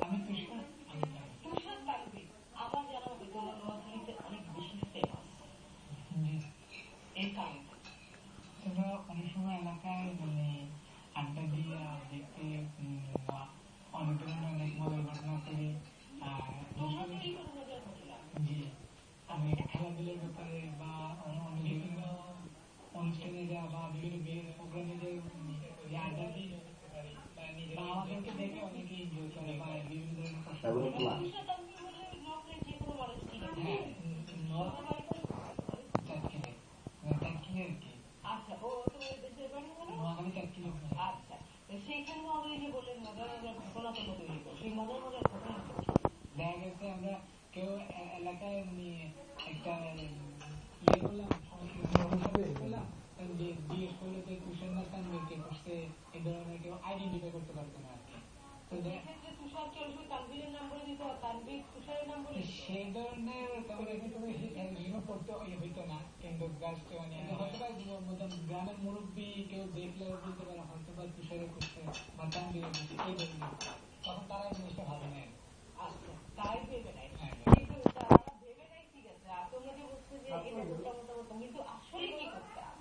আমি তুষার তানভীর আবার যারা নোয়াখালীতে অনেক বেশি ফেমাস এই কারণে তোমরা অনেক সময় এলাকায় মানে আড্ডা দিয়ে দেখতে অনেক ধরনের অনেক মজার ঘটনা করি। জি আমি খেলাধুলার ব্যাপারে বা অনেক বিভিন্ন অনুষ্ঠানে যা বা বিভিন্ন বিয়ের প্রোগ্রামে যে আড্ডা দিয়ে বা আমাদেরকে দেখে অনেকে এনজয় করে বা বিভিন্ন ধরনের সেইখানে আমাদের যে বললেন মজার মজার ঘটনা তো তৈরি করো, সেই মজার মজার ঘটনা দেখা গেছে আমরা কেউ এলাকায় একটা ইয়ে করলাম জিজ্ঞেস করলে যে তুষার না তানভীরকে করছে এই ধরনের কেউ আইডেন্টিফাই করতে পারতো না আর কি। সেই ধরনের করতে হইতো না, কিন্তু গ্রামের মুরব্বী কেউ দেখলে বলতে পারে হয়তো বা তুষারে করছে বা তানভীরে করছে এই ধরনের, তখন তারা এই জিনিসটা ভাবে নেয়। আচ্ছা তাই ভেবে নেয়, কিন্তু তারা ভেবে নেয় ঠিক আছে, তোমরা যে বলছো যে এটা করতাম কিন্তু আসলে কি করতাম,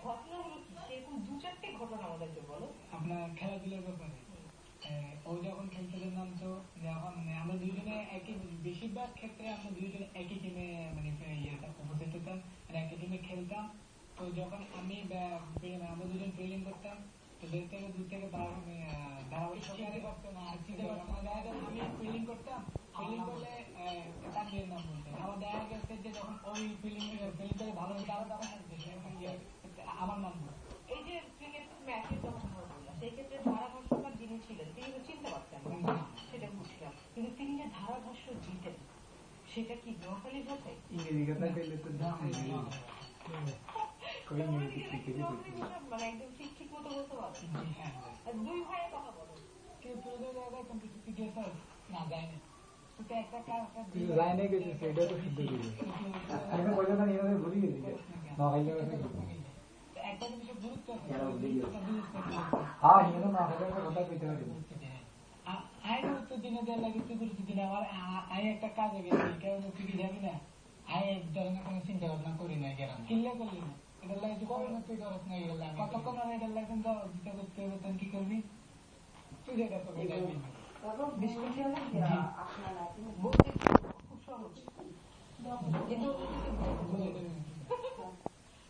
ঘটনাগুলো কি সেরকম দু চারটে ঘটনা আমাদেরকে বলো। আপনার খেলাধুলার ব্যাপারে ও যখন খেলতে যেতাম তো যখন আমরা দুইজনে একই, বেশিরভাগ ক্ষেত্রে আমরা দুইজনে একই টিমে মানে উপস্থিত হতাম, একই টিমে খেলতাম। তো যখন আমি আমরা দুজন ট্রেনিং করতাম তো দেড় থেকে 2 থেকে 12 ধারাবাহিক করতাম না, আমি ফিল্ডিং করতাম, ফিল্ডিং করলে তানভীরের নাম বলতেন। আমার দেখা গেছে যে যখন ওই ফিল্ডিং করে ভালো হতো আরো তখন আমার নাম বলতো। এই যে ক্রিকেট ম্যাচের কথা বললাম সেই ক্ষেত্রে ধারাভাষ্যকার যিনি ছিলেন তিনি তো চিনতে পারতেন না, সেটা বুঝলাম, কিন্তু তিনি যে ধারাভাষ্য দিতেন সেটা কি নোয়াখালীর ভাষায়? ইংরেজি কথা কইলে তো মানে একদম ঠিক ঠিক মতো বলতে পারবেন। দুই ভাইয়ের কথা বলো, কেউ না যায় না একটা জিনিসের গুরুত্ব আয় গুরুত্ব দিনে দেওয়ার লাগে, তুই গুরুত্ব দিনে আমার আয় একটা কাজে গেছি কেউ তুই কি যাবি না, আয় এক ধরনের কোনো চিন্তা ভাবনা করি না, কেন কিনলে করলি না এটার লাগে তুই করো না, তুই খরচ না গেলে কতক্ষণ আর এটার লাগে দিতে করতে হবে, তখন কি করবি তুই যেটা করবি যাবি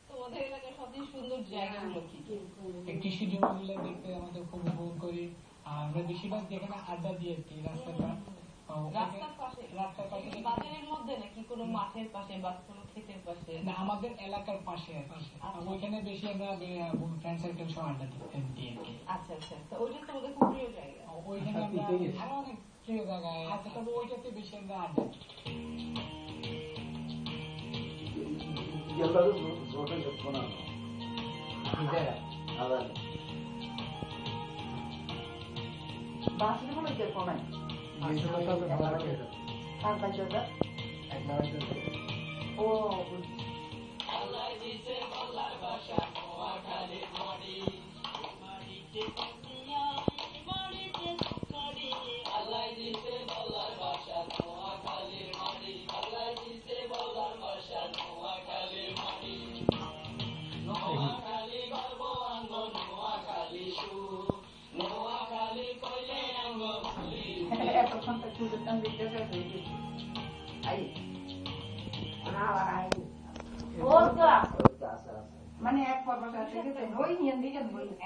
তোমাদের এলাকার সবচেয়ে সুন্দর জায়গাগুলো কি? কৃষি জমিগুলো দেখতে আমাদের খুব উপভোগ করি। আমরা বেশিরভাগ যেখানে আড্ডা দিয়ে আর কি রাস্তার পাশে, বাজারের মধ্যে নাকি কোনো মাঠের পাশে বা কোনো ক্ষেতের পাশে? না, আমাদের এলাকার পাশে আর কি, ওইখানে বেশি আমরা ফ্রেন্ড সার্কেল সহ আড্ডা দিই আর কি। আচ্ছা আচ্ছা, ওইটা তো আমাদের খুব প্রিয় জায়গা, ওইখানে আমরা আরো অনেক প্রিয় জায়গায় আছে, তবে ওইটাতে বেশি আমরা আড্ডা মানে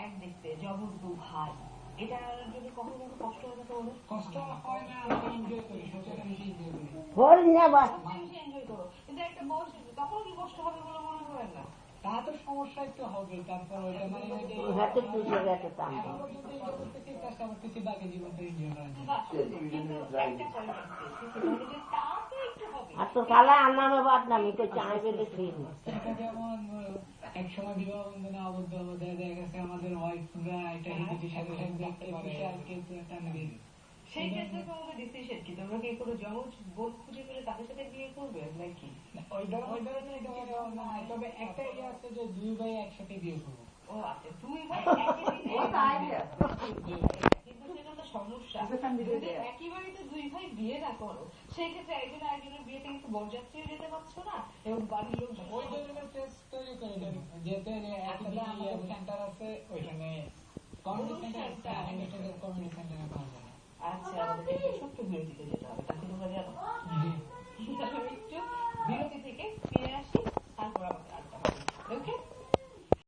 এক দেখতে জবর দু ভাই, এটা যদি কখনো কষ্ট হয় তো কষ্ট হয় না, এনজয় করি, এনজয় করো, কিন্তু একটা বয়স তখন কি কষ্ট হবে বলে মনে করেন না? তা তো সমস্যা একটু হবে, তারপর ওইটা মানে বাকি জীবনটা এনজয় করা যেমন এক সময় বিবাহ বন্ধনে আবদ্ধ দেখা গেছে আমাদের ওয়াইফরা এটা হিন্দির সাথে দেখতে পারে, সেই ক্ষেত্রে তোমাদের ডিসিশন কি? তোমরা কি কোনো জমজ বোন খুঁজে পেলে তাদের সাথে বিয়ে করবে নাকি? ওই ধরনের তবে একটা ইয়ে আছে যে 2 ভাই একসাথে বিয়ে করবো। ও আচ্ছা, 2 ভাই কিন্তু সেটা তো সমস্যা। family তে যদি দেয়া। একই বাড়িতে দুই ভাই বিয়ে না করো, সেই ক্ষেত্রে একজন আরেকজনের বিয়েতে কিন্তু বরযাত্রীও যেতে পারছো না এবং বাড়ির লোক ওই ধরনের টেস্ট তৈরি করে দেন, যেতে আসলে আমাদের সেন্টার আছে ওইখানে কমিউনিটি সেন্টার, কমিউনিটি সেন্টারে পাওয়া যায়। আচ্ছা, আমাদের ছোট্ট বিরতিতে